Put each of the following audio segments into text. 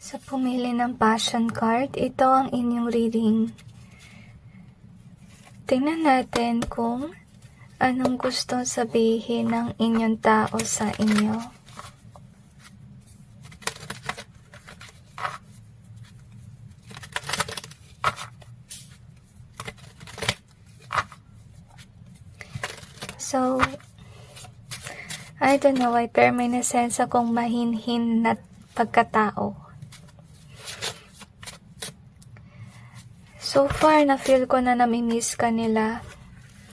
Sa pumili ng passion card, ito ang inyong reading. Tingnan natin kung anong gusto sabihin ng inyong tao sa inyo. So, I don't know why, pero may nasense akong mahinhin na pagkatao. So far, na-feel ko na namimiss ka nila.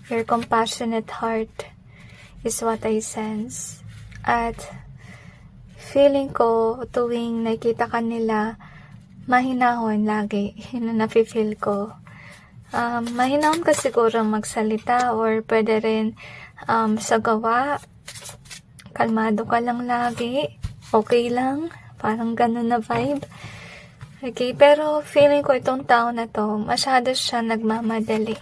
Your compassionate heart is what I sense. At feeling ko, tuwing nakita ka nila, mahinahon lagi. Yun ang nafe-feel ko. Mahinahon ka siguro magsalita or pwede rin sa gawa. Kalmado ka lang lagi. Okay lang. Parang ganun na vibe. Okay, pero feeling ko itong tao na to, masyado siya nagmamadali.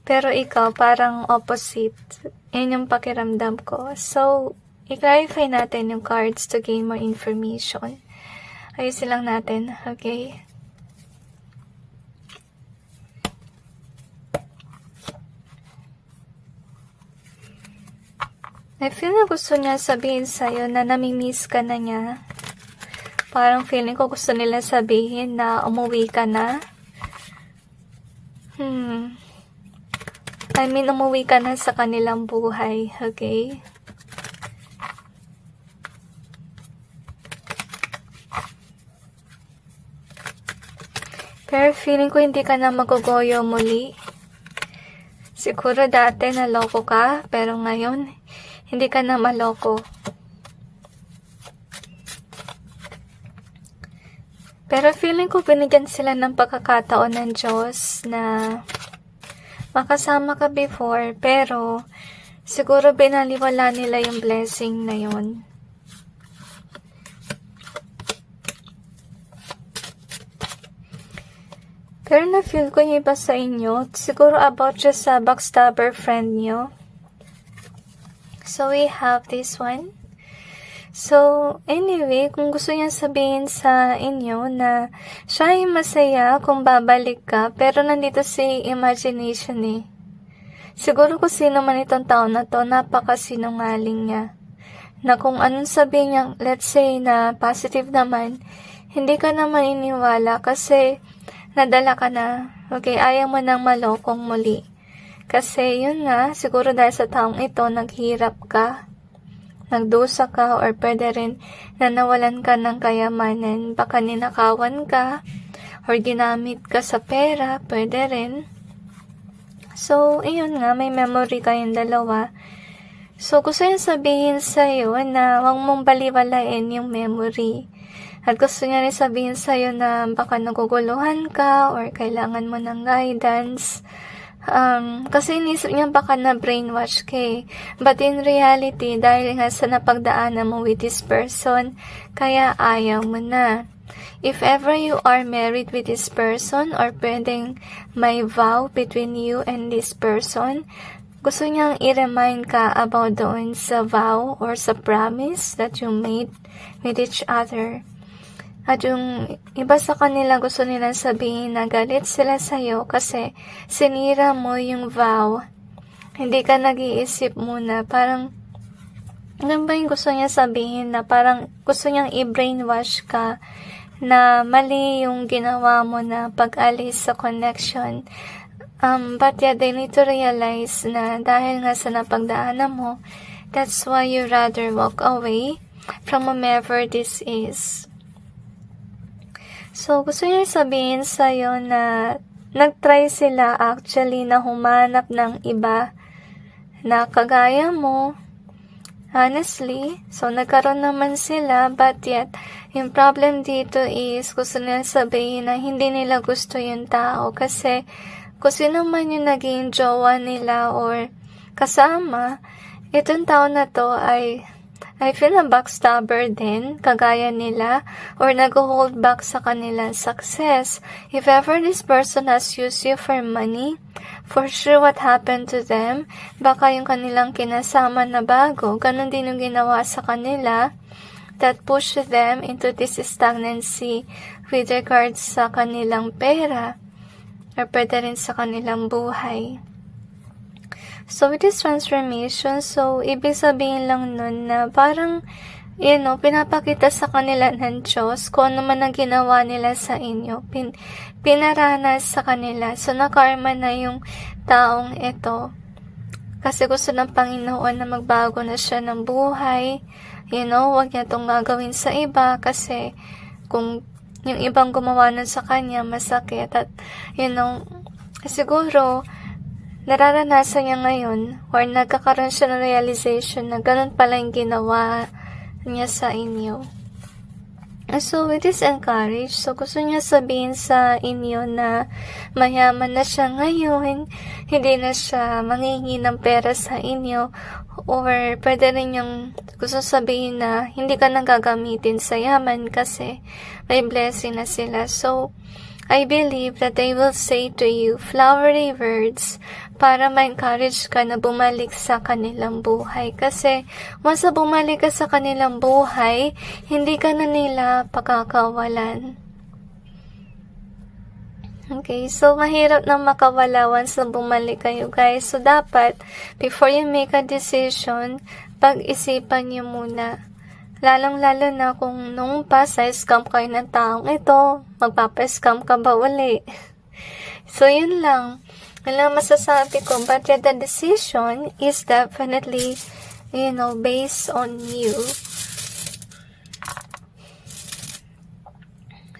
Pero ikaw, parang opposite. Yun yung pakiramdam ko. So, i-clarify natin yung cards to gain more information. Ayusin lang natin, okay? I feel na gusto niya sabihin sa'yo na namimiss ka na niya. Parang feeling ko gusto nila sabihin na umuwi ka na. I mean, umuwi ka na sa kanilang buhay, okay? Pero feeling ko hindi ka na magugoyo muli. Siguro dati naloko ka, pero ngayon, hindi ka na maloko. Pero feeling ko binigyan sila ng pagkakataon ng Diyos na makasama ka before, pero siguro binaliwala nila yung blessing na yun. Pero na-feel ko yung iba sa inyo, siguro about just sa backstabber friend nyo. So we have this one. So, anyway, kung gusto niya sabihin sa inyo na siya ay masaya kung babalik ka, pero nandito si imagination eh. Siguro kung sino man itong tao na to, napakasinungaling niya. Na kung anong sabihin niya, let's say na positive naman, hindi ka naman iniwala kasi nadala ka na. Okay, ayaw mo nang malokong muli. Kasi yun nga, siguro dahil sa taong ito, naghirap ka. Nagdusa ka or pwede rin na nawalan ka ng kayamanan. Baka ninakawan ka or ginamit ka sa pera. Pwede rin. So, ayun nga, may memory kayong dalawa. So, gusto niya sabihin sa'yo na huwag mong baliwalain yung memory. At gusto niya rin sabihin sa'yo na baka naguguluhan ka or kailangan mo ng guidance. Kasi inisip niya baka na brainwash ka eh. But in reality, dahil nga sa napagdaanan mo with this person, kaya ayaw mo na. If ever you are married with this person or pwedeng may vow between you and this person, gusto niyang i-remind ka about doon sa vow or sa promise that you made with each other. At yung iba sa kanila gusto nilang sabihin na galit sila sa'yo kasi sinira mo yung vow. Hindi ka nag-iisip muna. Parang, ano ba yung gusto niya sabihin na parang gusto niyang i-brainwash ka na mali yung ginawa mo na pag-alis sa connection. But yeah, they need to realize na dahil nga sa napagdaanan mo, that's why you rather walk away from whomever this is. So, gusto niya sabihin sa'yo na nag-try sila actually na humanap ng iba na kagaya mo. Honestly, so nagkaroon naman sila, but yet, yung problem dito is gusto nila sabihin na hindi nila gusto yung tao kasi kung sino man yung naging jowa nila or kasama, itong tao na to ay I feel na backstabber din, kagaya nila, or nag-hold back sa kanilang success. If ever this person has used you for money, for sure what happened to them, baka yung kanilang kinasama na bago, ganun din yung ginawa sa kanila. that push them into this stagnancy with regards sa kanilang pera or pwede rin sa kanilang buhay. So, with this transformation, so, ibig sabihin lang nun na parang, pinapakita sa kanila ng Diyos kung ano man ang ginawa nila sa inyo. Pinaranas sa kanila. So, nakarma na yung taong ito. Kasi gusto ng Panginoon na magbago na siya ng buhay. Huwag niya itong gagawin sa iba kasi kung yung ibang gumawa nun sa kanya, masakit. At, siguro, nararanasan niya ngayon or nagkakaroon siya ng realization na ganun pala yung ginawa niya sa inyo. So, with this encourage, so gusto niya sabihin sa inyo na mayaman na siya ngayon, hindi na siya manghihingi ng pera sa inyo, or pwede rin yung gusto sabihin na hindi ka nang gagamitin sa yaman kasi may blessing na sila. So, I believe that they will say to you flowery words para ma-encourage ka na bumalik sa kanilang buhay. Kasi once na bumalik ka sa kanilang buhay, hindi ka na nila pakakawalan. Okay, so mahirap na makawala once na bumalik kayo, guys. So dapat, before you make a decision, pag-isipan niyo muna. Lalong-lalo na kung nung past scam kayo ng taong ito, magpapa-scam ka ba uli? So, yun lang. Yun lang masasabi ko. But yet, the decision is definitely, based on you.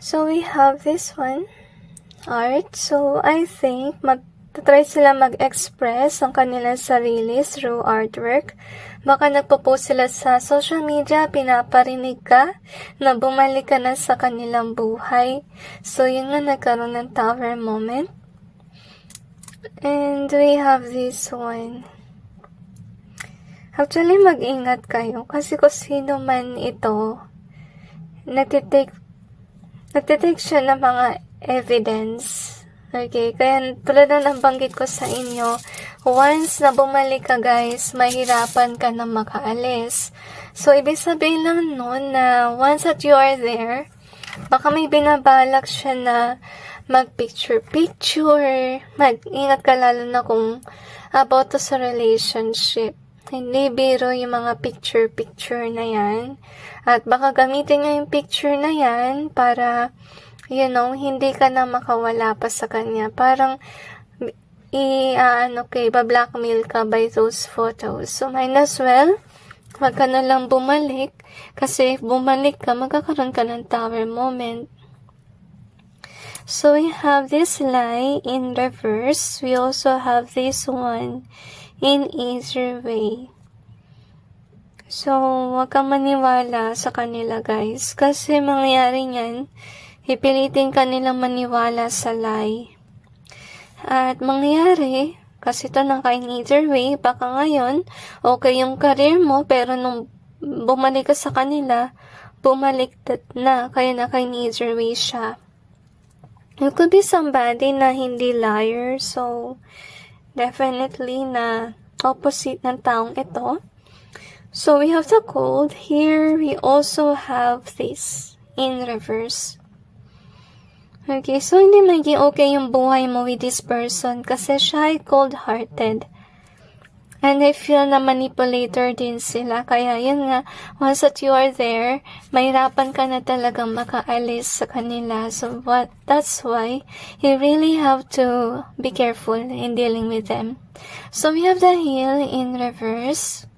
So, we have this one. Art. So, I think, try sila mag-express ang kanilang sarili through artwork. Baka nagpo-post sila sa social media, pinaparinig ka na bumalik ka na sa kanilang buhay. So, yun nga nagkaroon ng tower moment. And we have this one. Actually, mag-ingat kayo kasi kung sino man ito, nagtitake siya ng mga evidence. Okay, kaya tulad na nabanggit ko sa inyo, once na bumalik ka guys, mahirapan ka na makaalis. So, ibig sabihin lang nun na once that you are there, baka may binabalak siya na mag-picture-picture, mag-ingat ka lalo na kung about to sa relationship. Hindi biro yung mga picture-picture na yan. At baka gamitin niya yung picture na yan para hindi ka na makawala pa sa kanya. Parang, ba-blackmail ka by those photos. So, might as well, wag ka na lang bumalik. Kasi if bumalik ka, magkakaroon ka ng tower moment. So, we have this lie in reverse. We also have this one in easier way. So, wag kang maniwala sa kanila, guys. Kasi mangyayari niyan, ipilitin ka nilang maniwala sa lie. At mangyayari, kasi ito na kain either way, baka ngayon, okay yung career mo, pero nung bumalik ka sa kanila, bumalik na, kaya na kain either way siya. It could be somebody na hindi liar, so definitely na opposite ng taong ito. So we have the cold. Here, we also have this in reverse. Okay, so hindi maging okay yung buhay mo with this person kasi siya ay cold-hearted. And I feel na manipulator din sila. Kaya yun nga, once that you are there, mahirapan ka na talagang makaalis sa kanila. So that's why you really have to be careful in dealing with them. So we have the heel in reverse.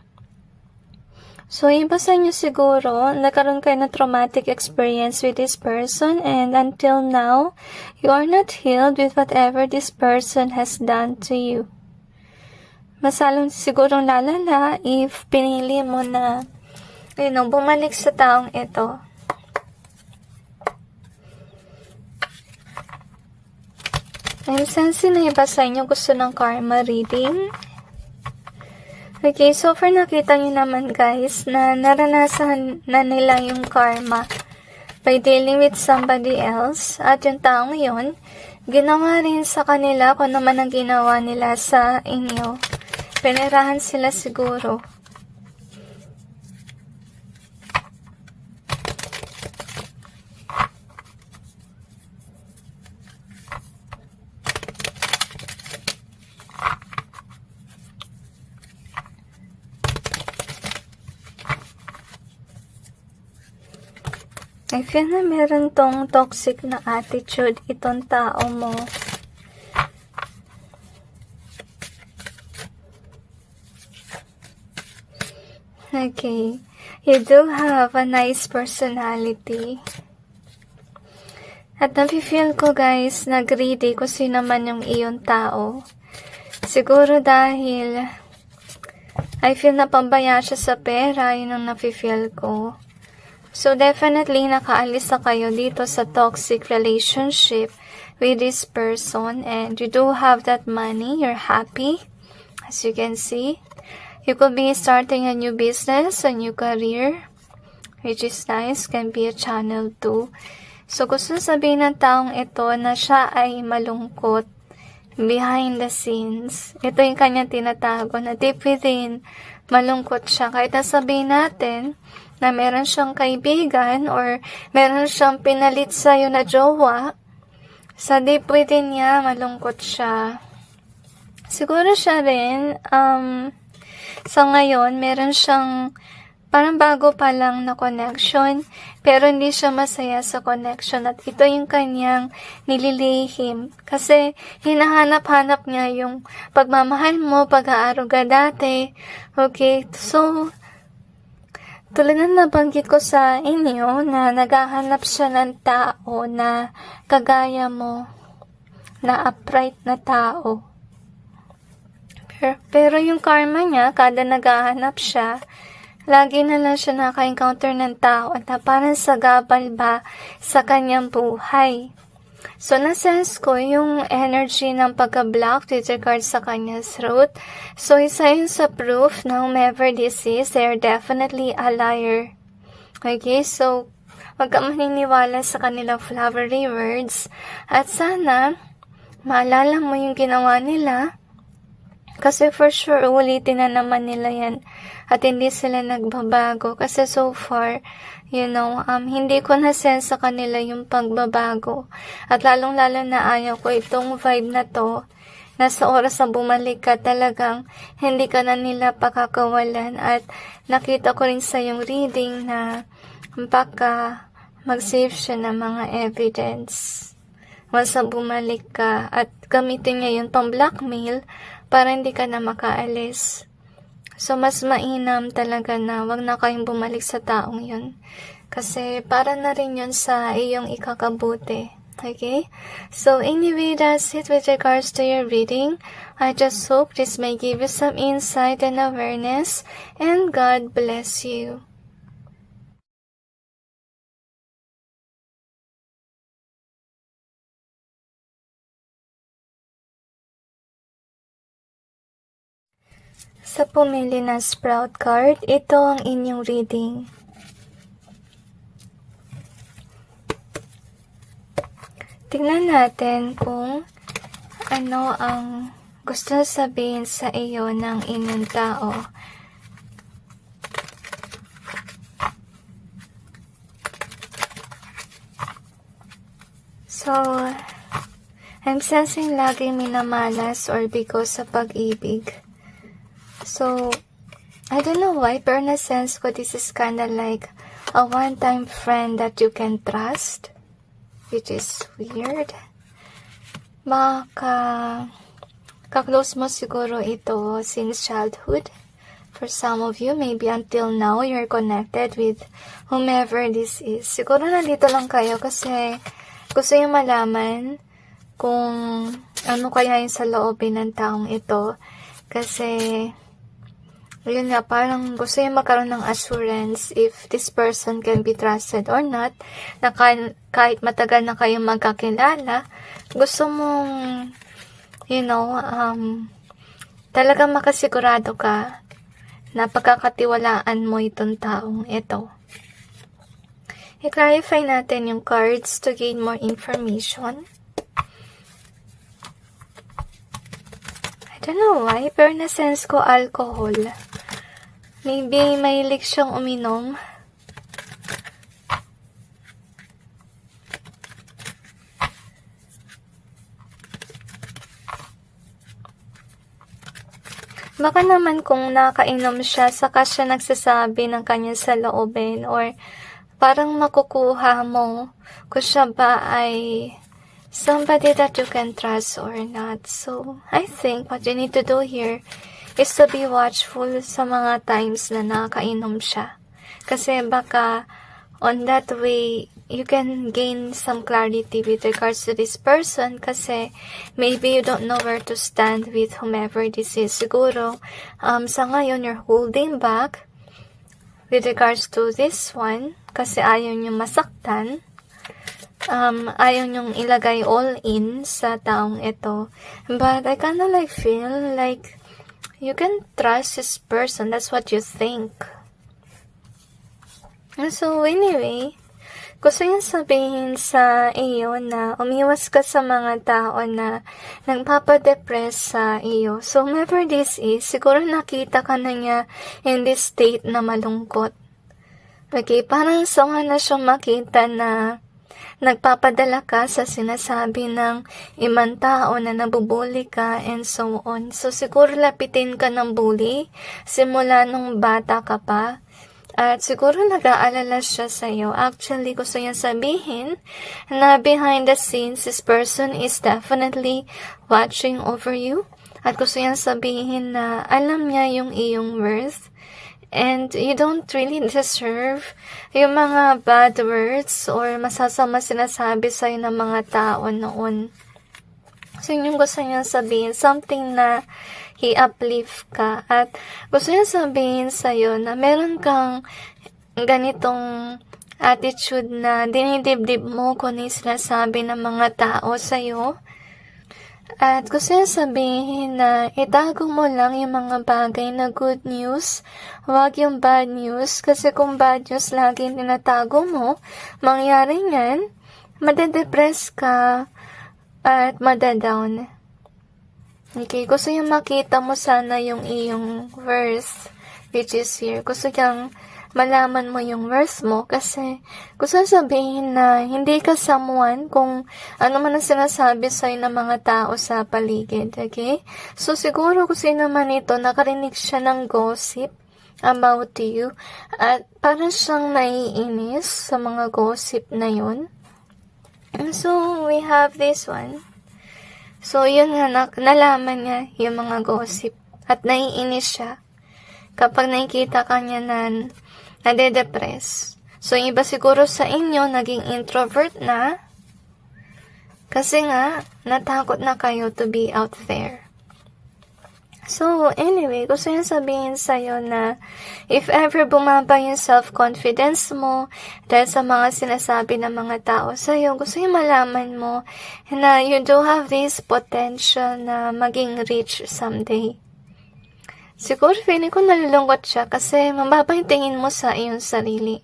So, iba sa inyo siguro, nagkaroon kayo ng traumatic experience with this person and until now, you are not healed with whatever this person has done to you. Masalong sigurong lalala if pinili mo na, bumalik sa taong ito. I'm sensing na iba sa inyo gusto ng karma reading. Okay, so far nakita nyo naman guys na naranasan na nila yung karma by dealing with somebody else at yung taong yun, ginawa rin sa kanila kung naman ang ginawa nila sa inyo. Pinirahan sila siguro. I feel na meron tong toxic na attitude itong tao mo. Okay. You do have a nice personality. At nafe-feel ko guys, na greedy kung sino man yung iyong tao. Siguro dahil I feel na pambaya siya sa pera, yun ang nafe-feel ko. So definitely nakaalis na kayo dito sa toxic relationship with this person, and you do have that money, you're happy, as you can see. You could be starting a new business, a new career, which is nice, can be a channel too. So gusto sabihin ng taong ito na siya ay malungkot behind the scenes. Ito yung kanyang tinatago na deep within, malungkot siya. Kahit nasabihin natin na meron siyang kaibigan or meron siyang pinalit sa'yo na jowa, sa deep within niya, malungkot siya. Siguro siya rin, sa ngayon, meron siyang parang bago pa lang na connection, pero hindi siya masaya sa connection at ito yung kanyang nililihim. Kasi hinahanap-hanap niya yung pagmamahal mo, pag-aaruga dati. Okay, so tulad na nabanggit ko sa inyo na naghahanap siya ng tao na kagaya mo, na upright na tao. Pero yung karma niya, kada naghahanap siya, lagi na lang siya naka-encounter ng tao at parang sagabal ba sa kanyang buhay. So, na-sense ko yung energy ng pagka-block with regards sa kanyang throat. So, isa yun sa proof na whomever this is, they're definitely a liar. Okay, so, wag ka maniniwala sa kanilang flowery words. At sana, maalala mo yung ginawa nila. Kasi for sure, ulitin na naman nila yan. At hindi sila nagbabago. Kasi so far, hindi ko na-sense sa kanila yung pagbabago. At lalong-lalo na ayaw ko itong vibe na to. Na sa oras na bumalik ka talagang hindi ka na nila pakakawalan. At nakita ko rin sa yung reading na baka mag-save siya ng mga evidence. Once na bumalik ka at gamitin niya yun pang blackmail para hindi ka na makaalis. So, mas mainam talaga na wag na kayong bumalik sa taong yun. Kasi, para na rin yun sa iyong ikakabuti. Okay? So, anyway, that's it with regards to your reading. I just hope this may give you some insight and awareness. And God bless you. Sa pumili ng Sprout card, ito ang inyong reading. Tingnan natin kung ano ang gusto sabihin sa iyo ng inyong tao. So, I'm sensing laging minamalas or bigo sa pag-ibig. So, I don't know why, pero na-sense ko this is kinda like a one-time friend that you can trust, which is weird. Ka-close mo siguro ito since childhood. For some of you, maybe until now, you're connected with whomever this is. Siguro nandito lang kayo kasi gusto yung malaman kung ano kaya yung sa loobin ng taong ito. Kasi yun nga, parang gusto yung magkaroon ng assurance if this person can be trusted or not, na kahit matagal na kayong magkakilala, gusto mong, talagang makasigurado ka na pagkakatiwalaan mo itong taong ito. I-clarify natin yung cards to gain more information. I don't know why, pero na-sense ko alcohol. Maybe mahilig siyang uminom. Baka naman kung nakainom siya, saka siya nagsasabi ng kanya sa loobin or parang makukuha mo kung siya ba ay somebody that you can trust or not. So, I think what you need to do here is to be watchful sa mga times na nakainom siya. Kasi baka on that way, you can gain some clarity with regards to this person kasi maybe you don't know where to stand with whomever this is. Siguro, sa ngayon, you're holding back with regards to this one kasi ayaw nyo masaktan. Ayaw nyong ilagay all in sa taong ito. But I kinda like feel like you can trust this person. That's what you think. So anyway, gusto yung sabihin sa iyo na umiwas ka sa mga tao na nagpapadepress sa iyo. So whoever this is, siguro nakita ka na niya in this state na malungkot. Okay, parang sama na siyang makita na nagpapadala ka sa sinasabi ng ibang tao na nabubuli ka and so on. So siguro lapitin ka ng bully simula nung bata ka pa. At siguro nag-aalala siya sa'yo. Actually, gusto niya sabihin na behind the scenes, this person is definitely watching over you. At gusto niya sabihin na alam niya yung iyong worth. And you don't really deserve yung mga bad words or masasama sinasabi sa'yo ng mga tao noon. So, yun yung gusto niya sabihin. Something na i-uplift ka. At gusto niya sabihin sa'yo na meron kang ganitong attitude na dinidibdib mo kung ano yung sinasabi ng mga tao sa'yo. At gusto niya sabihin na itago mo lang yung mga bagay na good news, huwag yung bad news, kasi kung bad news laging tinatago mo, mangyari niyan, madedepress ka at madadown. Okay, gusto niya makita mo sana yung iyong worth, which is here. Gusto niyang malaman mo yung worth mo kasi gusto sabihin na hindi ka someone kung ano man ang sinasabi sa'yo ng mga tao sa paligid, okay? So, siguro kung sino man ito, nakarinig siya ng gossip about you at parang siyang naiinis sa mga gossip na yun. So, we have this one. So, yun nga, nalaman niya yung mga gossip at naiinis siya kapag nakikita ka niya na nade-depress. So, yung iba siguro sa inyo, naging introvert na kasi nga, natakot na kayo to be out there. So, anyway, gusto niya sabihin sa'yo na if ever bumaba yung self-confidence mo dahil sa mga sinasabi ng mga tao sa'yo, gusto niya malaman mo na you do have this potential na maging rich someday. Siguro feeling ko nalulungkot siya kasi mababa yung tingin mo sa iyong sarili.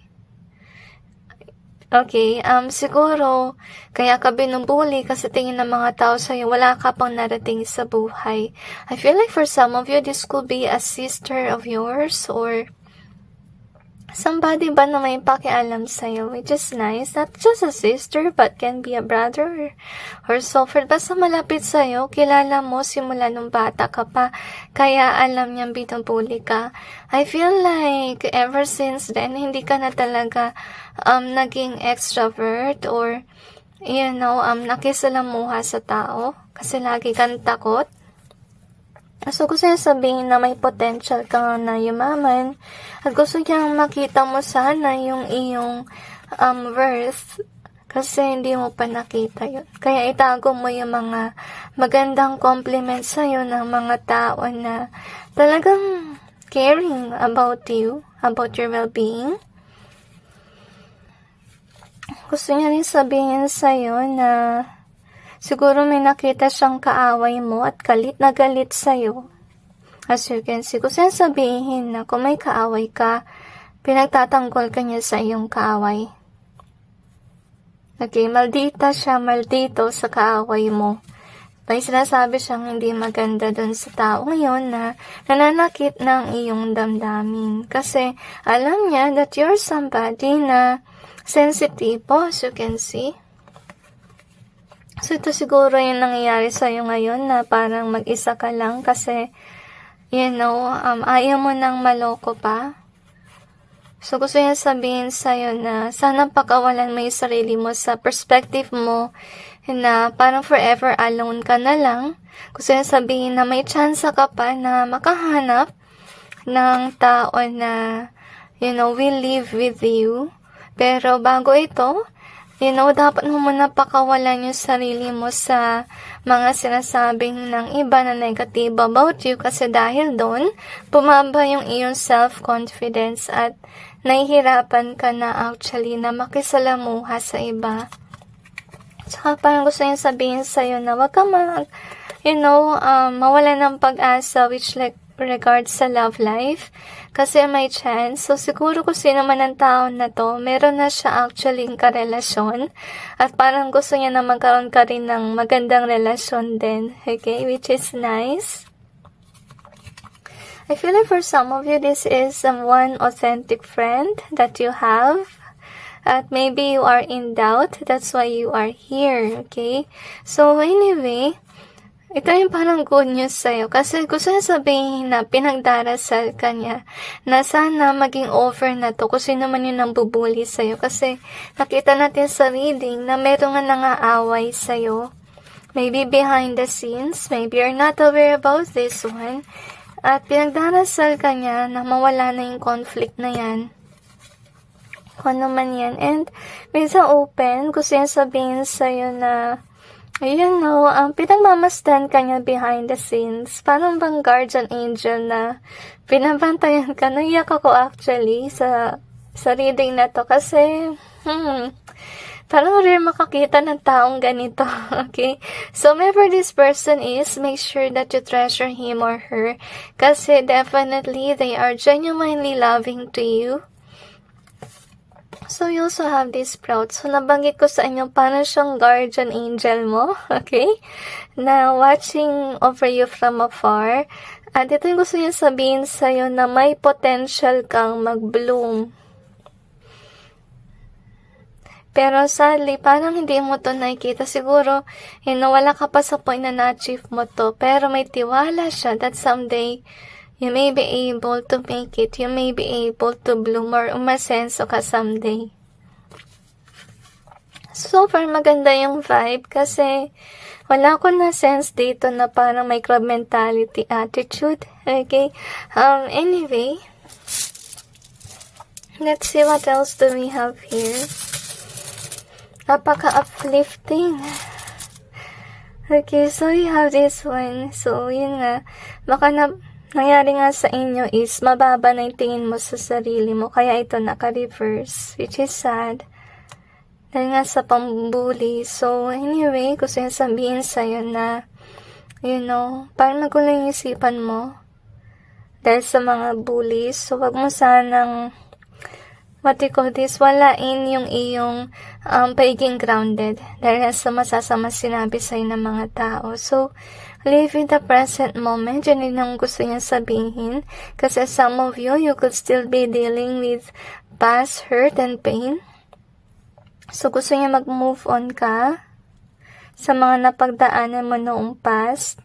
Okay, siguro kaya ka binubuli kasi tingin ng mga tao sa'yo wala ka pang narating sa buhay. I feel like for some of you, this could be a sister of yours or somebody ba na may pakialam sa'yo, which is nice. Not just a sister, but can be a brother or so forth. Basta malapit sa'yo, kilala mo simula nung bata ka pa, kaya alam niyang binubuli ka. I feel like ever since then, hindi ka na talaga naging extrovert or, nakisalamuha sa tao kasi lagi kang takot. So, gusto niya sabihin na may potential ka na yumaman at gusto niyang makita mo sana yung iyong worth kasi hindi mo pa nakita yun. Kaya itago mo yung mga magandang compliments sa'yo ng mga tao na talagang caring about you, about your well-being. Gusto niya rin sabihin sa'yo na siguro may nakita siyang kaaway mo at galit na galit sa'yo. As you can see, gusto niya sabihin na kung may kaaway ka, pinagtatanggol ka niya sa iyong kaaway. Okay, maldita siya, maldito sa kaaway mo. May sinasabi siyang hindi maganda dun sa tao ngayon na nananakit ng iyong damdamin. Kasi alam niya that you're somebody na sensitive, as you can see. So, ito siguro yung nangyayari sa'yo ngayon na parang mag-isa ka lang kasi, ayaw mo nang maloko pa. So, gusto niya sabihin sa'yo na sana pakawalan mo yung sarili mo sa perspective mo na parang forever alone ka na lang. Gusto niya sabihin na may chance ka pa na makahanap ng tao na, will live with you. Pero bago ito, dapat mo muna pakawalan yung sarili mo sa mga sinasabing ng iba na negative about you kasi dahil doon, bumaba yung iyong self-confidence at nahihirapan ka na actually na makisalamuha sa iba. Tsaka parang gusto niya sabihin sa'yo na wag ka mawala ng pag-asa which regards sa love life kasi may chance. So, siguro kung sino man ang tao na to, meron na siya actually karelasyon at parang gusto niya na magkaroon ka rin ng magandang relasyon din. Okay? Which is nice. I feel like for some of you, this is one authentic friend that you have. At maybe you are in doubt. That's why you are here. Okay? So, anyway, ito yung parang good news sa'yo. Kasi gusto niya sabihin na pinagdarasal ka niya na sana maging over na to kung sino man yung nambubuli sa'yo. Kasi nakita natin sa reading na meron nga nangaaway sa'yo. Maybe behind the scenes. Maybe you're not aware about this one. At pinagdarasal ka niya na mawala na yung conflict na yan. Kung ano man yan. And minsan open, gusto niya sabihin sa'yo na pinagmamasdan ka niya behind the scenes. Parang bang guardian angel na pinabantayan ka. Naiyak ako actually sa reading na to kasi parang rare makakita ng taong ganito. Okay? So, whoever this person is, make sure that you treasure him or her kasi definitely they are genuinely loving to you. So, you also have this proud. So, nabanggit ko sa inyo, parang siyang guardian angel mo, okay? Na watching over you from afar. At ito yung gusto niya sabihin sa'yo na may potential kang mag-bloom. Pero sadly, parang hindi mo to nakikita. Siguro, wala ka pa sa point na na-achieve mo to. Pero may tiwala siya that someday, you may be able to make it. You may be able to bloom or umasenso ka someday. So far, maganda yung vibe kasi wala ko na sense dito na parang may crab mentality attitude. Okay? Anyway, let's see what else do we have here. Napaka-uplifting. Okay, so you have this one. So, yun nga. Baka nangyari nga sa inyo is mababa na yung tingin mo sa sarili mo. Kaya ito naka-reverse, which is sad. Dahil nga sa pambuli. So, anyway, gusto yung sabihin sa'yo na, parang magulo yung isipan mo. Dahil sa mga bullies. So, wag mo sanang walain yung iyong pagiging grounded dahil sa masasama sinabi sa'yo ng mga tao. So, live in the present moment. Yun yung gusto niya sabihin. Kasi some of you could still be dealing with past hurt and pain. So, gusto niya mag-move on ka sa mga napagdaanan mo noong past.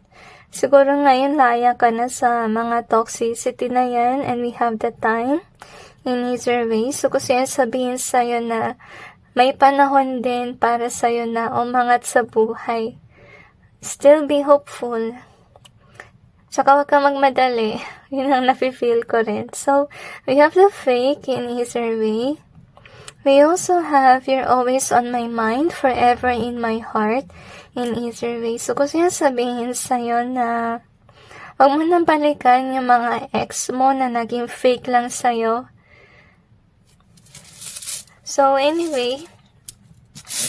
Siguro ngayon laya ka na sa mga toxicity na yan and we have the time in easier ways. So, gusto niya sabihin sa'yo na may panahon din para sa'yo na umangat sa buhay. Still be hopeful. Tsaka wag ka magmadali. Yun ang nafe-feel ko rin. So, we have the fake in easier way. We also have you're always on my mind, forever in my heart, in easier way. So, gusto niya sabihin sa'yo na wag mo nang balikan yung mga ex mo na naging fake lang sa'yo. So, anyway,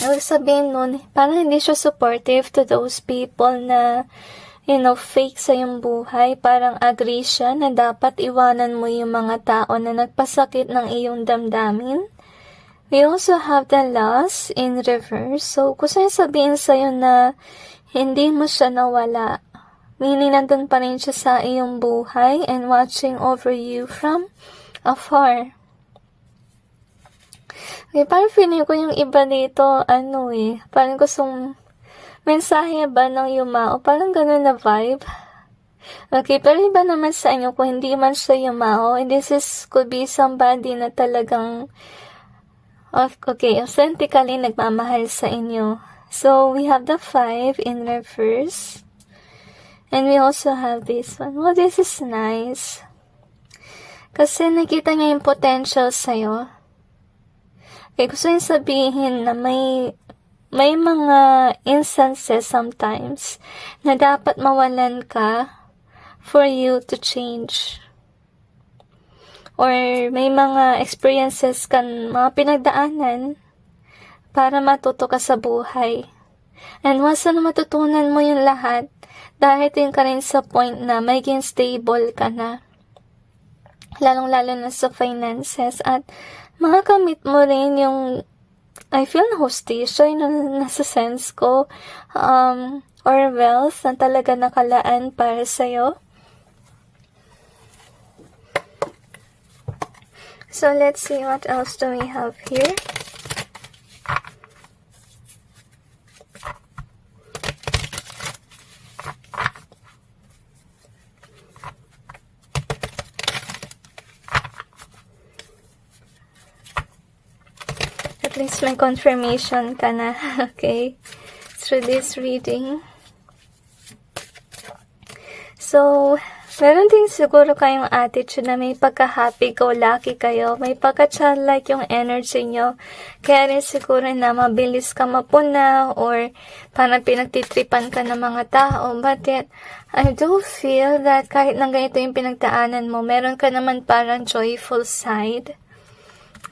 ibig sabihin nun, parang hindi siya supportive to those people na, fake sa yung buhay. Parang agree siya na dapat iwanan mo yung mga tao na nagpasakit ng iyong damdamin. We also have the loss in reverse. So, gusto niya sabihin sa'yo na hindi mo siya nawala. Meaning, nandun pa rin siya sa iyong buhay and watching over you from afar. Okay, parang feeling ko yung iba dito, parang gustong mensahe ba ng yumao? Parang ganun na vibe. Okay, pero iba naman sa inyo kung hindi man siya yumao, and this could be somebody na talagang, okay, authentically nagmamahal sa inyo. So, we have the 5 in reverse. And we also have this one. Well, this is nice. Kasi nakita niya yung potential sa'yo. Okay, gusto niya sabihin na may mga instances sometimes na dapat mawalan ka for you to change. Or may mga experiences kan mga pinagdaanan para matuto ka sa buhay. And once na matutunan mo yung lahat, darating ka rin sa point na maging stable ka na. Lalong-lalo na sa finances. At makakamit mo rin yung, I feel na hostisya, yung nasa sense ko, or wealth na talaga nakalaan para sa'yo. So, let's see what else do we have here. At least may confirmation ka na, okay, through this reading. So, meron din siguro kayong attitude na may pagka-happy-go-lucky kayo. May pagka-childlike yung energy nyo. Kaya rin siguro na mabilis ka mapuna or parang pinagtitripan ka ng mga tao. But yet, I do feel that kahit nang ganito yung pinagdaanan mo, meron ka naman parang joyful side.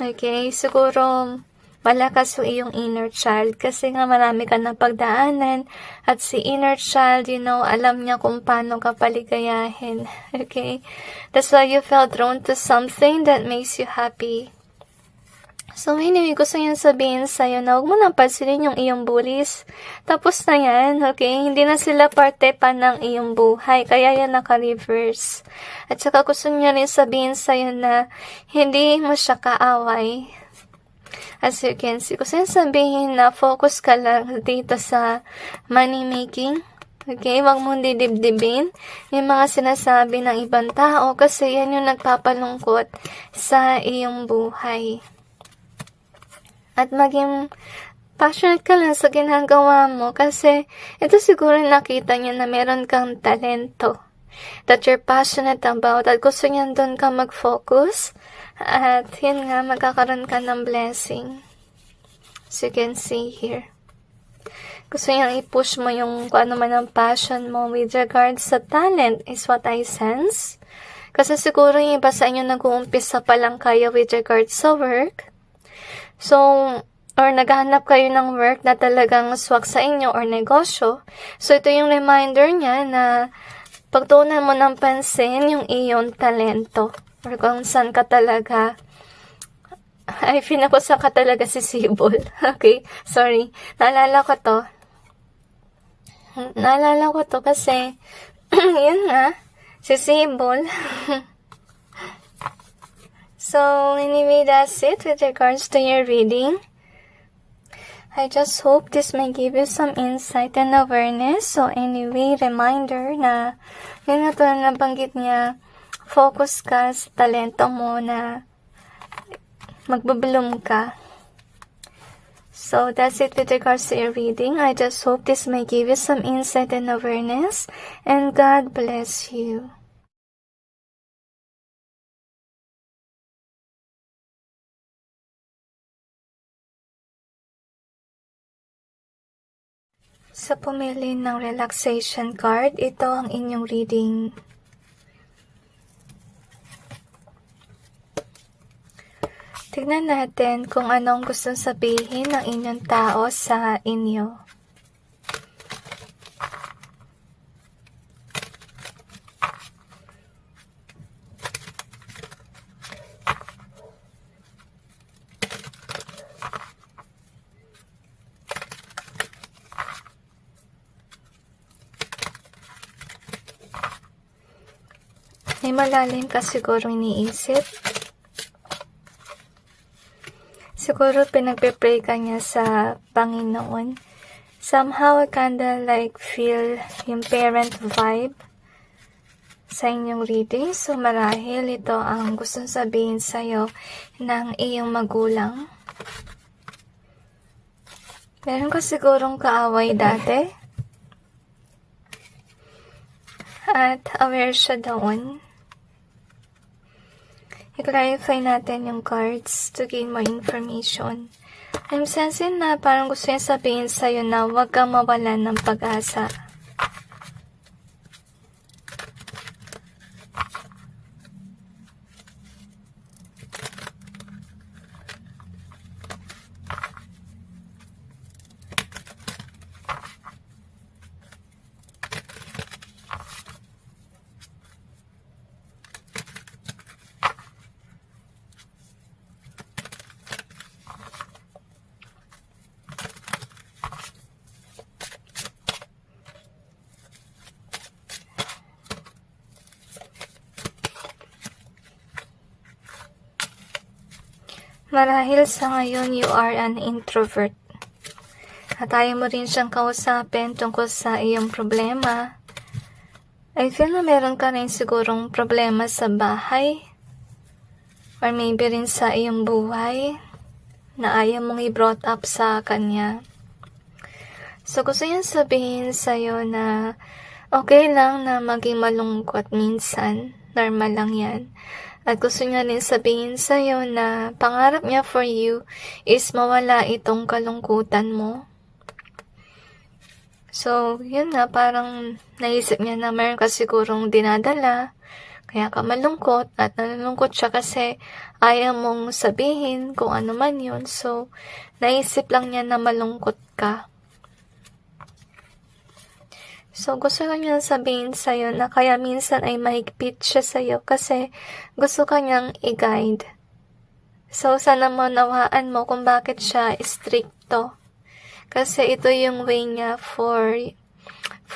Okay, siguro malakas yung iyong inner child kasi nga marami ka na pagdaanan at si inner child, alam niya kung paano ka paligayahin. Okay? That's why you felt drawn to something that makes you happy. So anyway, gusto niyan sabihin sa'yo na huwag mo nang pansinin yung iyong bullies. Tapos na yan, okay? Hindi na sila parte pa ng iyong buhay, kaya yan naka-reverse. At saka gusto niya rin sabihin sa'yo na hindi mo siya kaaway. As you can see, gusto niya sabihin na focus ka lang dito sa money making. Okay, wag mong didibdibin yung mga sinasabi ng ibang tao kasi yan yung nagpapalungkot sa iyong buhay. At maging passionate ka lang sa ginagawa mo kasi ito siguro nakita niya na meron kang talento that you're passionate about at gusto niya doon ka mag-focus. At yun nga, magkakaroon ka ng blessing. As you can see here. Gusto niyang i-push mo yung kung ano man ang passion mo with regards sa talent is what I sense. Kasi siguro yung iba sa inyo nag-uumpisa pa lang kayo with regards sa work. So, or naghahanap kayo ng work na talagang swak sa inyo or negosyo. So, ito yung reminder niya na pagtuunan mo ng pansin yung iyong talento. Or kung saan ka talaga, I feel na kung saan ka talaga sisibol. Okay, sorry. Naalala ko to kasi, yun nga, sisibol. So, anyway, that's it with regards to your reading. I just hope this may give you some insight and awareness. So, anyway, reminder na, yun na to na nabanggit niya, focus ka sa talento mo na magbubloom ka. So, that's it with regards to your reading. I just hope this may give you some insight and awareness. And God bless you. Sa pumili ng relaxation card, ito ang inyong reading. Tignan natin kung anong gustong sabihin ng inyong tao sa inyo. May malalim ka siguro iniisip. Siguro pinagpe-pray ka niya sa Panginoon. Somehow, I kinda like feel yung parent vibe. sa inyong reading. So, marahil ito ang gustong sabihin sa'yo ng iyong magulang. Meron ka sigurong kaaway dati. At aware siya doon. I-clarify natin yung cards to gain more information. I'm sensing na parang gusto niya sabihin sa'yo na huwag kang mawalan ng pag-asa. Marahil sa ngayon, you are an introvert. At ayaw mo rin siyang kausapin tungkol sa iyong problema. I feel na meron ka rin sigurong problema sa bahay. Or maybe rin sa iyong buhay na ayaw mong i-brought up sa kanya. So gusto niya sabihin sa'yo na okay lang na maging malungkot minsan. Normal lang yan. At gusto niya rin sabihin sa'yo na pangarap niya for you is mawala itong kalungkutan mo. So, yun nga, parang naisip niya na mayroon ka sigurong dinadala, kaya ka malungkot at nalulungkot siya kasi ayaw mong sabihin kung ano man yun. So, naisip lang niya na malungkot ka. So, gusto ka niyang sabihin sa'yo na kaya minsan ay mahigpit siya sa'yo kasi gusto ka niyang i-guide. So, sana maunawaan mo kung bakit siya stricto. Kasi ito yung way niya for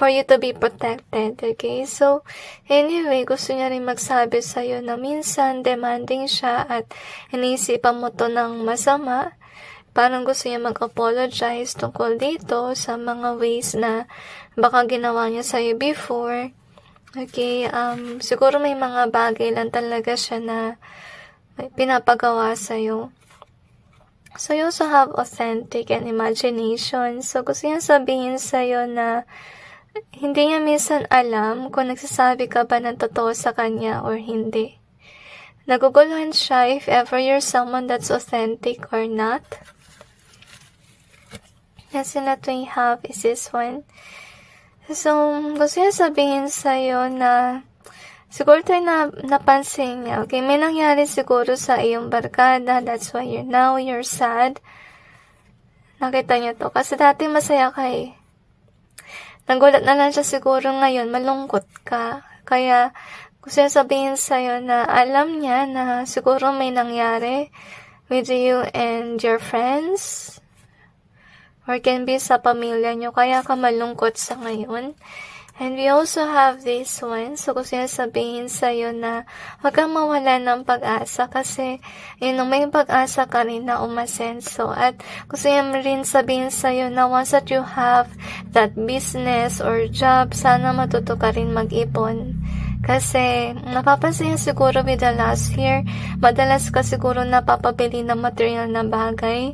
you to be protected, okay? So, anyway, gusto niya rin magsabi sa'yo na minsan demanding siya at iniisipan mo to ng masama. Parang gusto niya mag-apologize tungkol dito sa mga ways na baka ginawa niya sa'yo before. Okay, siguro may mga bagay lang talaga siya na pinapagawa sa'yo. So, you also have authentic and imagination. So, gusto niya sabihin sa'yo na hindi niya minsan alam kung nagsasabi ka ba ng totoo sa kanya or hindi. Naguguluhan siya if ever you're someone that's authentic or not. Kasi na we have is this one. So, gusto niya sabihin sa'yo na siguro tayo napansin niya. Okay, may nangyari siguro sa iyong barkada. That's why you're sad. Nakita niya to. Kasi dati masaya ka eh. Nagulat na lang siya siguro ngayon. Malungkot ka. Kaya gusto niya sabihin sa'yo na alam niya na siguro may nangyari with you and your friends. Or can be sa pamilya nyo, kaya ka malungkot sa ngayon. And we also have this one. So, gusto niya sabihin sa'yo na huwag kang mawala ng pag-asa kasi may pag-asa ka rin na umasenso. At gusto niya rin sabihin sa'yo na once that you have that business or job, sana matuto ka rin mag-ipon. Kasi, napapansin niya siguro with the last year, madalas ka siguro napapabili ng material na bagay.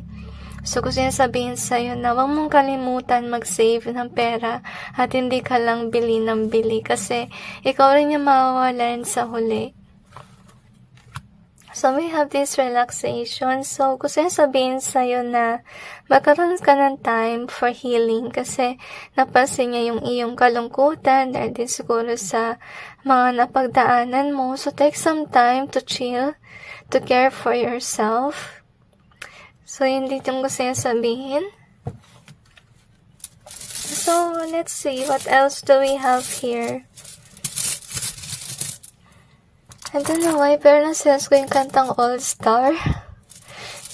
So, gusto niya sabihin sa'yo na huwag mong kalimutan mag-save ng pera at hindi ka lang bili ng bili kasi ikaw rin yung mawawalan sa huli. So, we have this relaxation. So, gusto niya sabihin sa'yo na magkaroon ka ng time for healing kasi napansin niya yung iyong kalungkutan dahil din siguro sa mga napagdaanan mo. So, take some time to chill, to care for yourself. So, yun dito yung gusto niya sabihin. So, let's see. What else do we have here? I don't know why, pero nasense ko yung kantang All Star.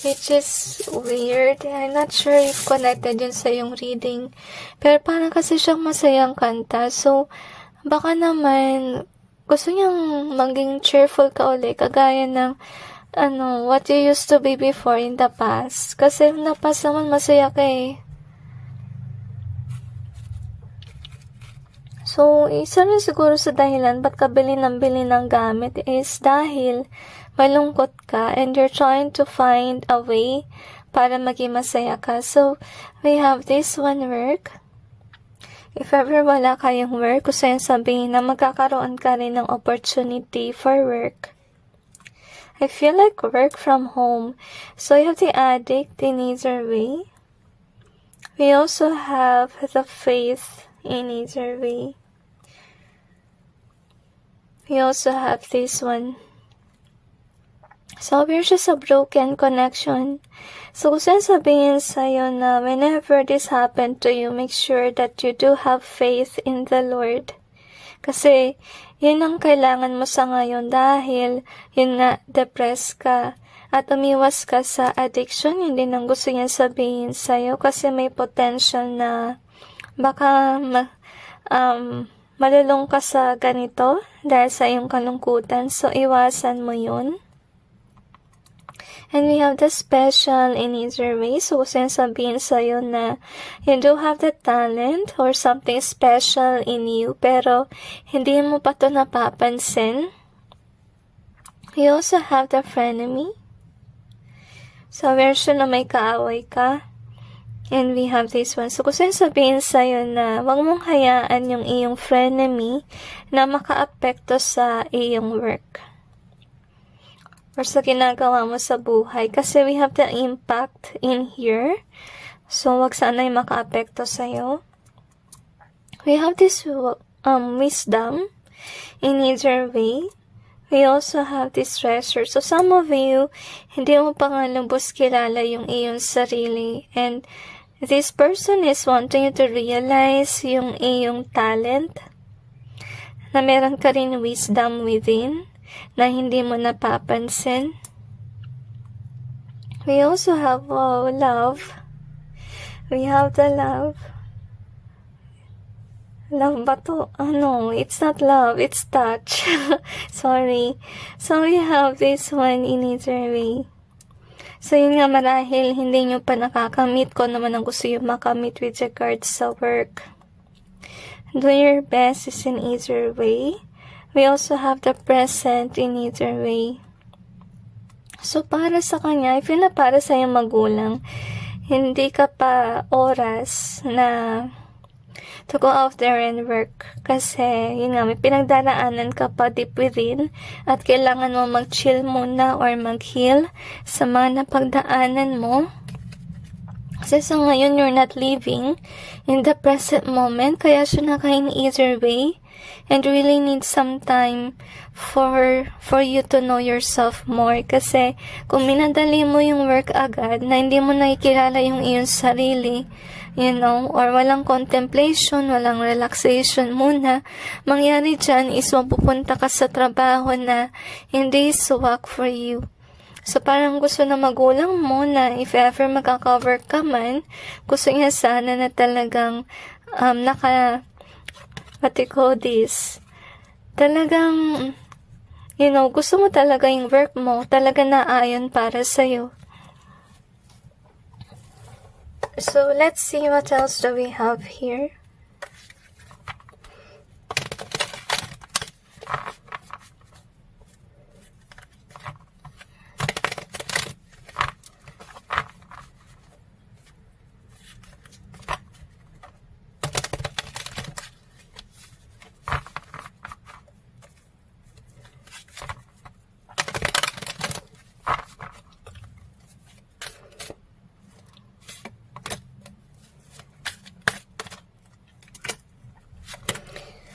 Which is weird. I'm not sure if connected yun sa yung reading. Pero parang kasi siyang masayang kanta. So, baka naman, gusto niyang maging cheerful ka ulit. Kagaya ng what you used to be before in the past. Kasi in the past naman masaya ka eh. So, isa rin siguro sa dahilan ba't ka bili ng gamit is dahil malungkot ka and you're trying to find a way para maging masaya ka. So, we have this one work. If ever wala kayong work, gusto yung sabihin na magkakaroon ka rin ng opportunity for work. I feel like work from home. So, you have the addict in either way. We also have the faith in either way. We also have this one. So, we're just a broken connection. So, gusto sabihin sa'yo na whenever this happened to you, make sure that you do have faith in the Lord. Kasi, yun ang kailangan mo sa ngayon dahil, yun nga, depressed ka. At umiwas ka sa addiction, yun din ang gusto niya sabihin sa'yo kasi may potential na baka malulung ka sa ganito dahil sa iyong kalungkutan. So, iwasan mo yun. And we have the special in either way. So, gusto niya sabihin sa'yo na you do have the talent or something special in you pero hindi mo pa ito napapansin. We also have the frenemy. So, version na may kaaway ka. And we have this one. So, gusto yung sabihin sa'yo na wag mong hayaan yung iyong frenemy na makaapekto sa iyong work. Or sa ginagawa mo sa buhay. Kasi we have the impact in here. So, wag sana yung makaapekto sa'yo. We have this wisdom in either way. We also have this treasure. So, some of you, hindi mo pa nga lubos kilala yung iyong sarili. And this person is wanting you to realize yung iyong talent. Na meron ka rin wisdom within na hindi mo napapansin. We also have love. We have the love. Love ba to? No, it's not love. It's touch. Sorry. So, we have this one in either way. So, yun nga marahil hindi nyo pa nakakamit ko naman ang gusto yung makamit with regards sa work. Do your best is in either way. We also have the present in either way. So, para sa kanya, I feel na para sa iyong magulang, hindi ka pa oras na to go out there and work. Kasi, yun nga, may pinagdaraanan ka pa deep within at kailangan mo mag-chill muna or mag-heal sa mga napagdaanan mo. Kasi sa ngayon, you're not living in the present moment. Kaya siya naka in either way and really need some time for you to know yourself more. Kasi kung minadali mo yung work agad na hindi mo nakikilala yung iyong sarili, you know, or walang contemplation, walang relaxation muna, mangyari dyan is mapupunta ka sa trabaho na hindi swak for you. So, parang gusto na magulang mo na if ever magka-cover ka man, gusto niya sana na talagang what you call this, talagang, you know, gusto mo talaga yung work mo, talaga naayon para sa'yo. So, let's see what else do we have here.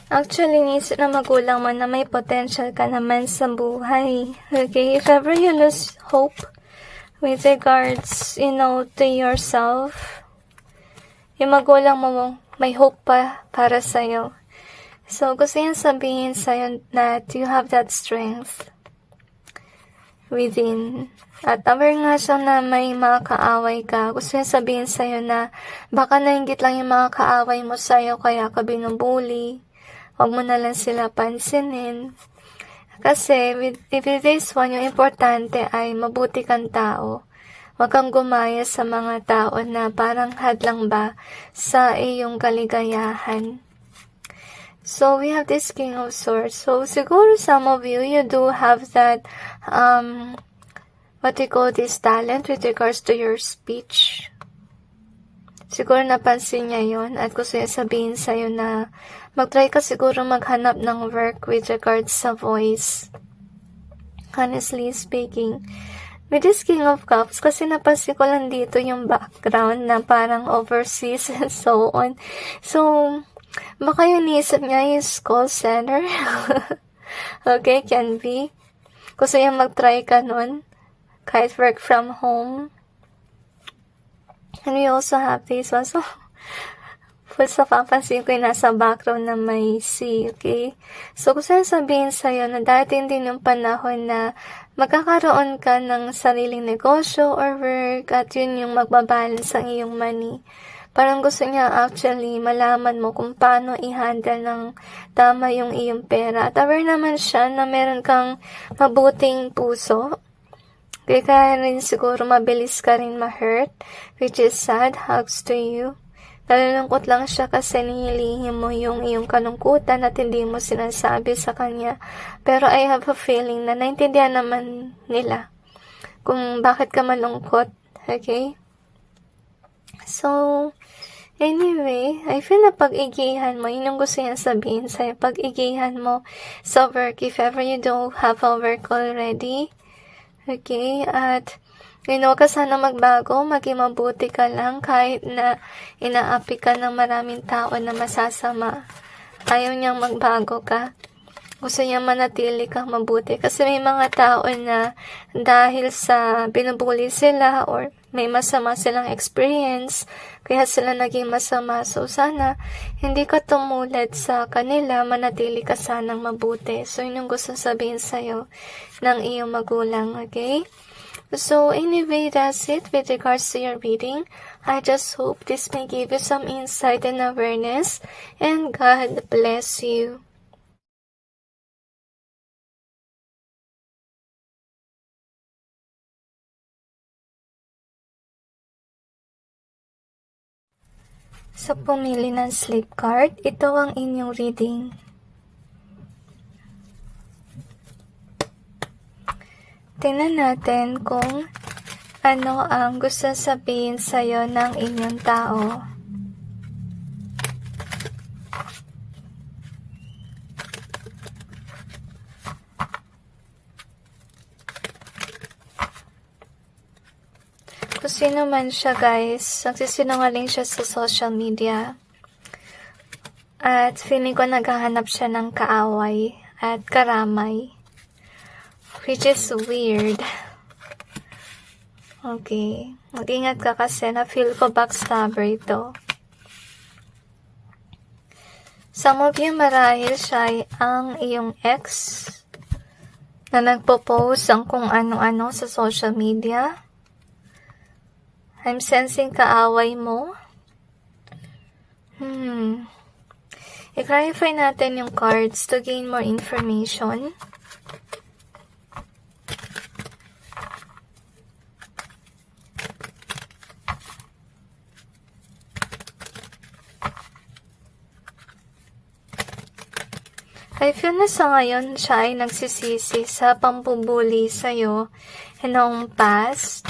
Actually, nisip na magulang mo na may potential ka naman sa buhay. Okay, if ever you lose hope with regards, you know, to yourself, yung magulang mo may hope pa para sa'yo. So, gusto yung sabihin sa'yo that you have that strength within. At aware nga siya na may mga kaaway ka. Gusto yung sabihin sa'yo na baka nainggit lang yung mga kaaway mo sa'yo kaya ka binubuli. Huwag mo na lang sila pansinin. Kasi, with this one, yung importante ay mabuti kang tao. Huwag kang gumaya sa mga tao na parang hadlang ba sa iyong kaligayahan. So, we have this King of Swords. So, siguro some of you, you do have that, what you call this, talent with regards to your speech. Siguro napansin niya yun at gusto niya sabihin sa'yo na mag-try ka siguro maghanap ng work with regards sa voice. Honestly speaking. With this King of Cups, kasi napansin ko lang dito yung background na parang overseas and so on. So, baka yung nisip niya is call center. Okay, can be. Gusto niya mag-try ka nun. Kahit work from home. And we also have this one. So, full sa papansin ko yung nasa background na may C, okay? So, gusto nang sabihin sa'yo na dating din yung panahon na magkakaroon ka ng sariling negosyo or work at yun yung magbabalance ang iyong money. Parang gusto niya actually malaman mo kung paano i-handle ng tama yung iyong pera. At aware naman siya na meron kang mabuting puso. Kaya rin siguro mabilis ka rin ma-hurt, which is sad. Hugs to you. Nalulungkot lang siya kasi nihilihim mo yung iyong kalungkutan at hindi mo sinasabi sa kanya. Pero I have a feeling na naintindihan naman nila kung bakit ka malungkot. Okay? So, anyway, I feel na pag-igihan mo, yun yung gusto niya sabihin sa'yo, pag-igihan mo sa work if ever you don't have a work already. Okay, at huwag ka sana magbago, maging mabuti ka lang kahit na inaapi ka ng maraming tao na masasama. Ayaw niyang magbago ka. Gusto niya manatili kang mabuti. Kasi may mga tao na dahil sa binubuli sila or may masama silang experience, kaya sila naging masama. So, sana hindi ka tumulad sa kanila, manatili ka sanang mabuti. So, yun yung gusto sabihin sa'yo ng iyong magulang, okay? So, anyway, that's it with regards to your reading. I just hope this may give you some insight and awareness. And God bless you. Sa pumili ng sleep card, ito ang inyong reading. Tingnan natin kung ano ang gusto sabihin sa'yo ng inyong tao. Kung sino man siya, guys, nagsisinungaling siya sa social media. At feeling ko naghahanap siya ng kaaway at karamay. Which is weird. Okay. Mag-ingat ka kasi na-feel ko backstabber ito. Some of you marahil siya ay ang iyong ex na nagpo-post ang kung ano-ano sa social media. I'm sensing kaaway mo. I-clarify natin yung cards to gain more information. I feel na sa ngayon siya ay nagsisisi sa pambubuli sa'yo noong past.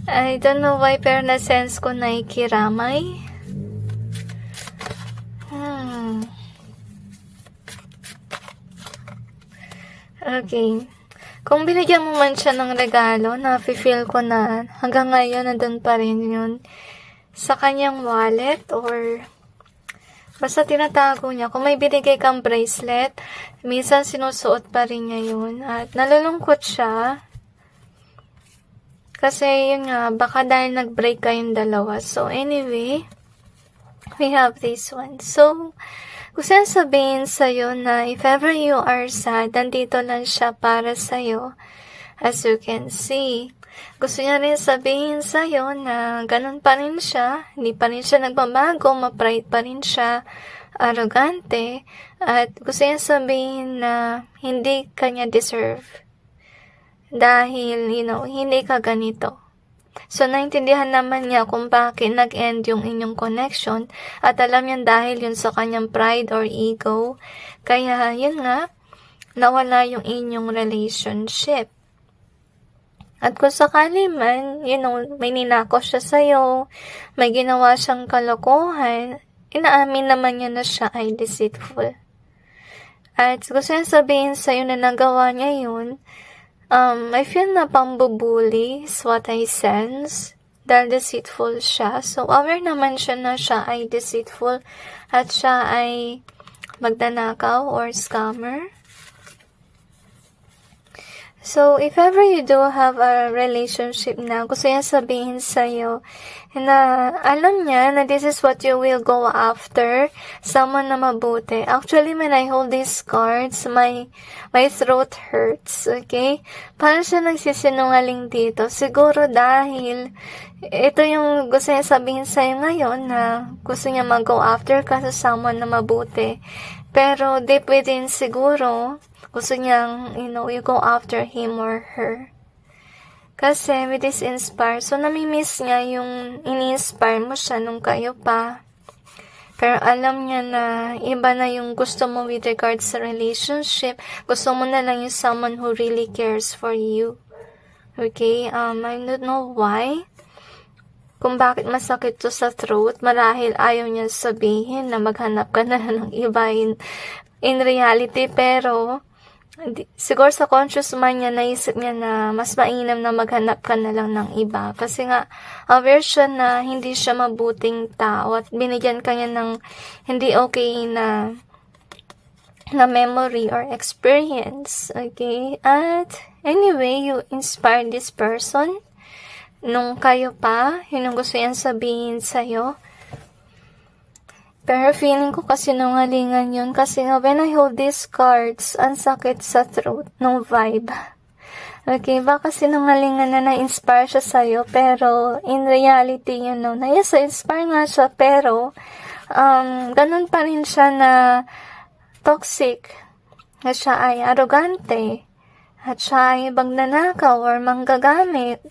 I don't know why, pero na-sense ko na ikiramay. Okay. Kung binigyan mo man siya ng regalo, na-feel ko na hanggang ngayon nandun pa rin yun sa kanyang wallet or basta tinatago niya. Kung may binigay kang bracelet, minsan sinusuot pa rin niya yun. At nalulungkot siya. Kasi yun nga, baka dahil nag-break kayong dalawa. So anyway, we have this one. So, gusto nang sabihin sa'yo na if ever you are sad, nandito lang siya para sa'yo. As you can see, gusto niya rin sabihin sa'yo na ganun pa rin siya, hindi pa rin siya nagbabago, ma-pride pa rin siya, arrogante, at gusto niya sabihin na hindi kanya deserve. Dahil, hindi ka ganito. So, naintindihan naman niya kung bakit nag-end yung inyong connection at alam niya dahil yun sa kanyang pride or ego. Kaya, yun nga, nawala yung inyong relationship. At kung sakali man, may ninako siya sa'yo, may ginawa siyang kalokohan, inaamin naman niya na siya ay deceitful. At gusto niya sabihin sa'yo na nagawa niya yun, I feel na pambubuli is what I sense, dahil deceitful siya. So, aware naman siya na siya ay deceitful at siya ay magnanakaw or scammer. So, if ever you do have a relationship na gusto niya sabihin sa'yo na alam niya na this is what you will go after, someone na mabuti. Actually, when I hold these cards, my throat hurts, okay? Paano siya nagsisinungaling dito? Siguro dahil ito yung gusto niya sabihin sa'yo ngayon na gusto niya mag-go after ka sa someone na mabuti. Pero deep within siguro, gusto niyang, you go after him or her. Kasi with this inspire, so namimiss niya yung ini-inspire mo siya nung kayo pa. Pero alam niya na iba na yung gusto mo with regards sa relationship. Gusto mo na lang yung someone who really cares for you. Okay? I don't know why. Kung bakit masakit to sa throat, marahil ayaw niya sabihin na maghanap ka na ng iba in reality, pero siguro sa conscious mind niya, naisip niya na mas mainam na maghanap ka na lang ng iba. Kasi nga, aware siya na hindi siya mabuting tao at binigyan ka niya ng hindi okay na memory or experience. Okay? At anyway, you inspired this person nung kayo pa, yun ang gusto yan sabihin sa'yo. Pero feeling ko kasi nungalingan yun. Kasi nga, when I hold these cards, ang sakit sa throat, nung vibe. Okay, baka sinungalingan na na-inspire siya sa'yo, pero in reality, yes, inspire nga siya, pero ganun pa rin siya na toxic, at siya ay arrogante, at siya ay magnanakaw or manggagamit.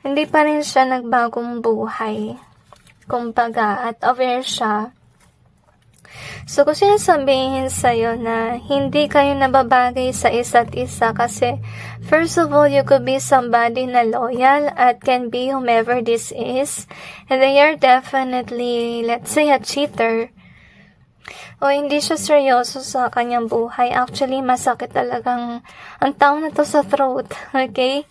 Hindi pa rin siya nagbagong buhay. Kumbaga, at aware siya. So, gusto niya sabihin sa'yo na hindi kayo nababagay sa isa't isa kasi, first of all, you could be somebody na loyal at can be whomever this is. And they are definitely, let's say, a cheater. O hindi siya seryoso sa kanyang buhay. Actually, masakit talagang ang tao na to sa throat. Okay?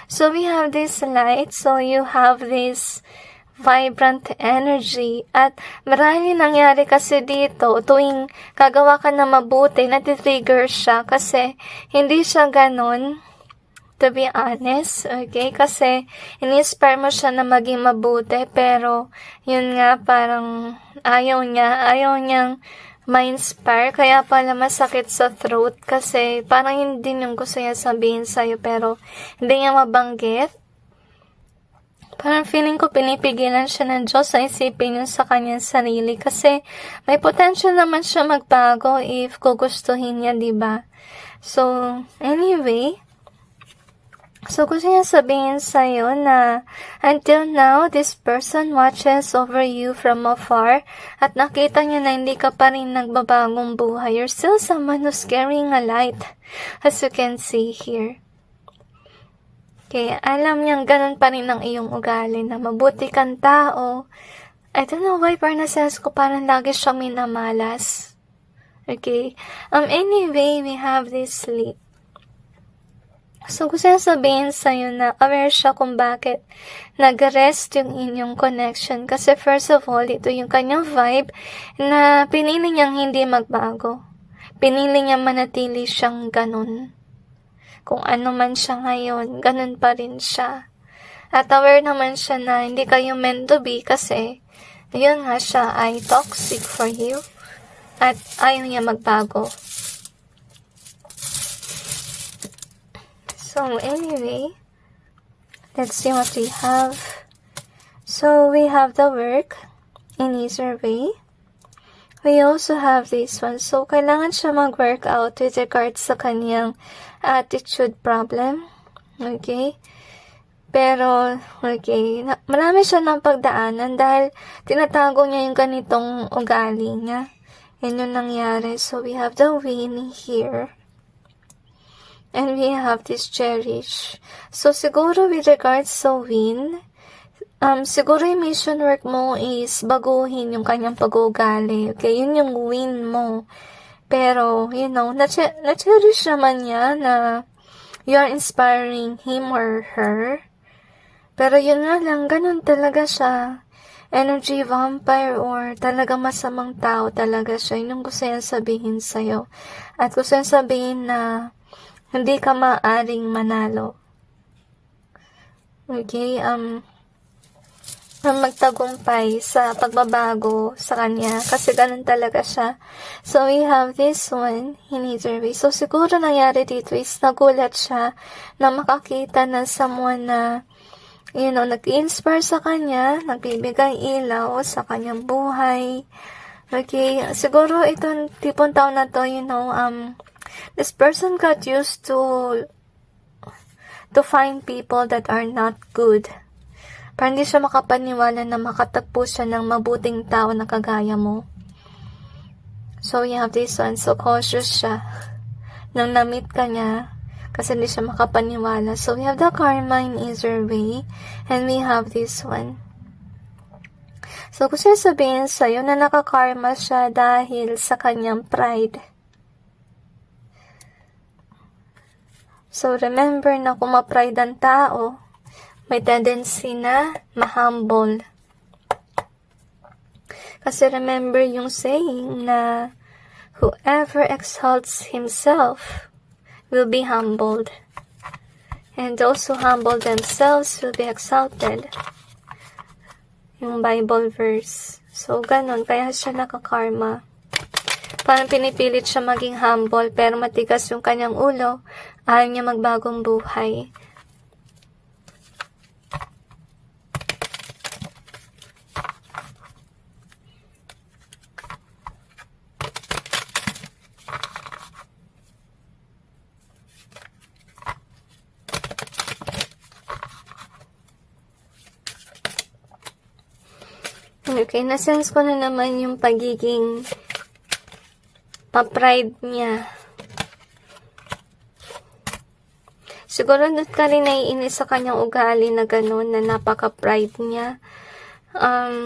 So, we have this light. So, you have this vibrant energy. At marami nangyari kasi dito, tuwing kagawa ka na mabuti, natitrigger siya kasi hindi siya ganun, to be honest, okay? Kasi in-inspire mo siya na maging mabuti, pero yun nga, parang ayaw niyang ma-inspire, kaya pala masakit sa throat kasi parang hindi yung gusto niya sabihin sa'yo, pero hindi niya mabanggit. Parang feeling ko pinipigilan siya ng Diyos na isipin yun sa kanyang sarili kasi may potential naman siya magbago if gugustuhin niya, diba? So, anyway, so gusto niya sabihin sa'yo na until now, this person watches over you from afar at nakita niya na hindi ka pa rin nagbabagong buhay. You're still someone who's carrying a light, as you can see here. Okay, alam niyang ganun pa rin ang iyong ugali na mabuti kang tao. I don't know why, parang nasense ko parang lagi siyang minamalas. Okay, anyway, we have this sleep. So, gusto niya sabihin sa'yo na aware siya kung bakit nag-rest yung inyong connection. Kasi first of all, ito yung kanyang vibe na pinili niyang hindi magbago. Pinili niyang manatili siyang ganun. Kung ano man siya ngayon, ganun pa rin siya. At aware naman siya na hindi kayo meant to be kasi yun nga, siya ay toxic for you at ayaw niya magbago. So anyway, let's see what we have. So we have the work in either way. We also have this one. So, kailangan siya mag-work out with regards sa kanyang attitude problem. Okay? Pero, okay, marami siya ng pagdaanan dahil tinatago niya yung ganitong ugali niya. Yan yung nangyari. So, we have the win here. And we have this cherish. So, siguro with regards sa win, siguro yung mission work mo is baguhin yung kanyang pag-uugali. Okay, yun yung win mo. Pero, na-cherish naman niya na you are inspiring him or her. Pero yun nga lang, ganun talaga siya. Energy vampire or talaga masamang tao talaga siya. Yun yung gusto niya sabihin sa'yo. At gusto niya sabihin na hindi ka maaring manalo. Okay, magtagumpay sa pagbabago sa kanya. Kasi ganun talaga siya. So, we have this one in either way. So, siguro nangyari dito is nagulat siya na makakita na someone na nag-inspire sa kanya, nagbibigay ilaw sa kanyang buhay. Okay, siguro itong tipong tao na to, this person got used to find people that are not good. Para hindi siya makapaniwala na makatagpo siya ng mabuting tao na kagaya mo. So, you have this one. So, cautious siya. Nang na-meet ka niya, kasi hindi siya makapaniwala. So, we have the karma in either way. And we have this one. So, gusto niya sabihin sa'yo na nakakarma siya dahil sa kanyang pride. So, remember na kung ma-pride ang tao, may tendency na ma-humble. Kasi remember yung saying na whoever exalts himself will be humbled. And those who humble themselves will be exalted. Yung Bible verse. So, ganun. Kaya siya nakakarma. Parang pinipilit siya maging humble, pero matigas yung kanyang ulo. Ayaw niya magbagong buhay. Okay, nasense ko na naman yung pagiging pa-pride niya. Siguro doon ka rin naiinis sa kanyang ugali na gano'n, na napaka-pride niya.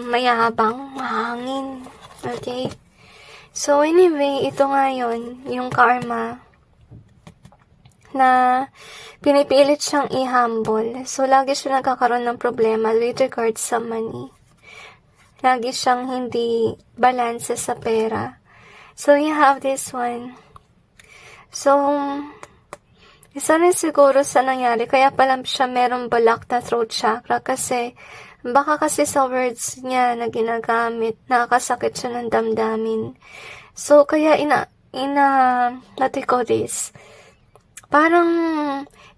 Mayabang, mahangin. Okay? So, anyway, ito ngayon, yung karma na pinipilit siyang i-humble. So, lagi siya nagkakaroon ng problema with regards sa money. Lagi siyang hindi balance sa pera. So, you have this one. So, isa rin siguro sa nangyari, kaya pala siya merong block na throat chakra kasi baka kasi sa words niya na ginagamit, nakakasakit siya ng damdamin. So, kaya what ko this? Parang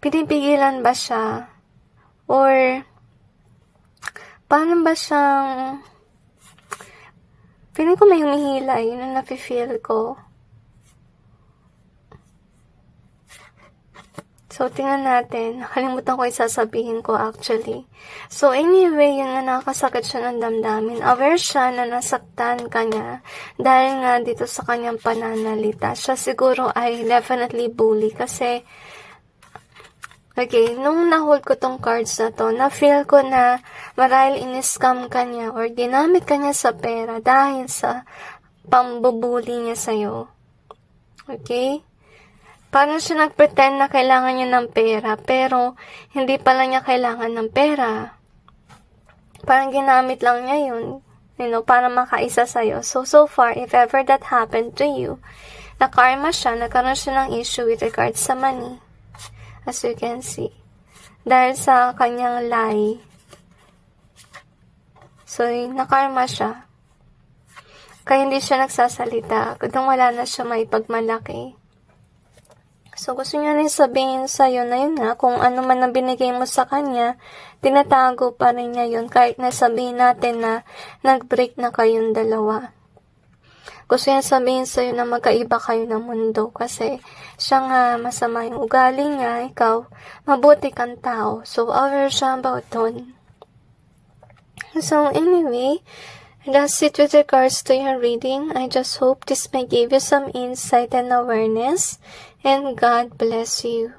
pinipigilan ba siya? Or, paano ba siyang feeling ko may humihila, yun ang nafe-feel ko. So, tingnan natin. Nakalimutan ko yung sasabihin ko actually. So, anyway, yun nga nakakasakit siya ng damdamin. Aware siya na nasaktan ka niya dahil nga dito sa kanyang pananalita. Siya siguro ay definitely bully kasi okay, nung na-hold ko tong cards na to, na-feel ko na marahil in-scam ka niya or ginamit ka niya sa pera dahil sa pambubuli niya sa'yo. Okay? Parang siya nag-pretend na kailangan niya ng pera, pero hindi pala niya kailangan ng pera. Parang ginamit lang niya yun, para makaisa sa'yo. So far, if ever that happened to you, na-karma siya, nagkaroon siya ng issue with regards sa money. As you can see. Dahil sa kanyang lie. So, nakarma siya. Kaya hindi siya nagsasalita. Kung wala na siya maipagmalaki. So, gusto niya rin sabihin sa'yo na yun nga, kung ano man ang binigay mo sa kanya, tinatago pa rin niya yun. Kahit nasabihin natin na nag-break na kayong dalawa. gusto niya sabihin sa'yo na magkaiba kayo ng mundo kasi siya nga masama yung ugali niya, ikaw mabuti kang tao. So, aware siya about dun. So, anyway, that's it with regards to your reading. I just hope this may give you some insight and awareness. And God bless you.